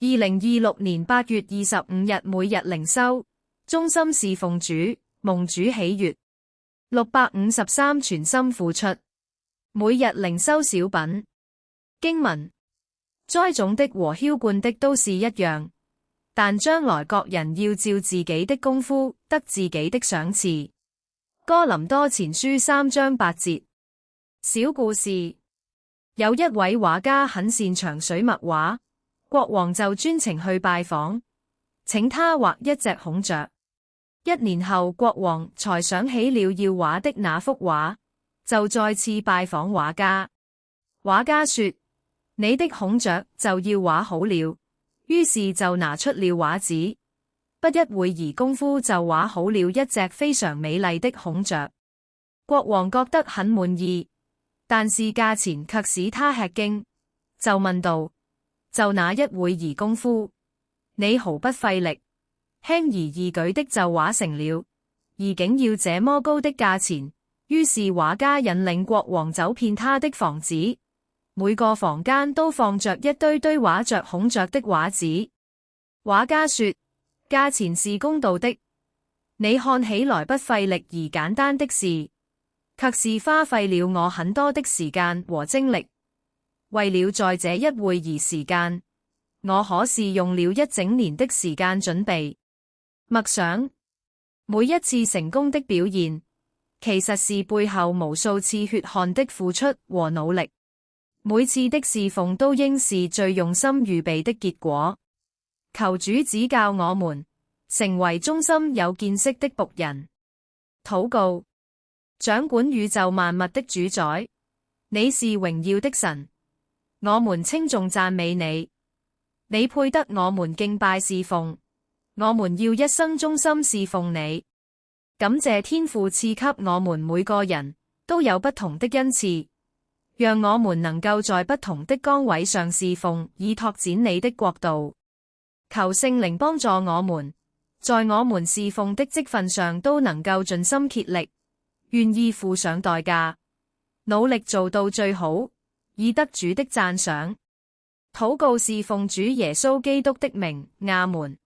2026年8月25日每日靈修，忠心事奉主，蒙主喜悅。653全心付出，每日靈修小品。經文：栽種的和澆灌的都是一樣，但將來各人要照自己的功夫得自己的賞賜。哥林多前書3章8節。小故事：有一位畫家很擅長水墨畫，國王就專程去拜訪，請他畫一隻孔雀。1年後，國王才想起了要畫的那幅畫，就再次拜訪畫家。畫家說：你的孔雀就要畫好了。於是就拿出了畫紙，不一會兒功夫就畫好了一隻非常美麗的孔雀。國王覺得很滿意，但是價錢卻使他吃驚，就問道：就那一會兒功夫，你毫不費力，輕而易舉的就畫成了，而竟要這麼高的價錢？於是畫家引領國王走遍他的房子，每個房間都放着一堆堆畫着孔雀的畫紙。畫家說：價錢是公道的，你看起來不費力而簡單的事，卻是花費了我很多的時間和精力。為了在這一會兒時間，我可是用了一整年的時間準備。默想，每一次成功的表現，其實是背後無數次血汗的付出和努力。每次的侍奉都應是最用心預備的結果。求主指教我們，成為忠心有見識的僕人。禱告：掌管宇宙萬物的主宰，你是榮耀的神，我們稱頌讚美你，你配得我們敬拜侍奉。我們要一生忠心侍奉你。感謝天父賜給我們每個人都有不同的恩賜，讓我們能夠在不同的崗位上侍奉，以拓展你的國度。求聖靈幫助我們，在我們侍奉的職分上都能夠盡心竭力，願意付上代價，努力做到最好，以得主的讚賞。禱告是奉主耶穌基督的名，阿門。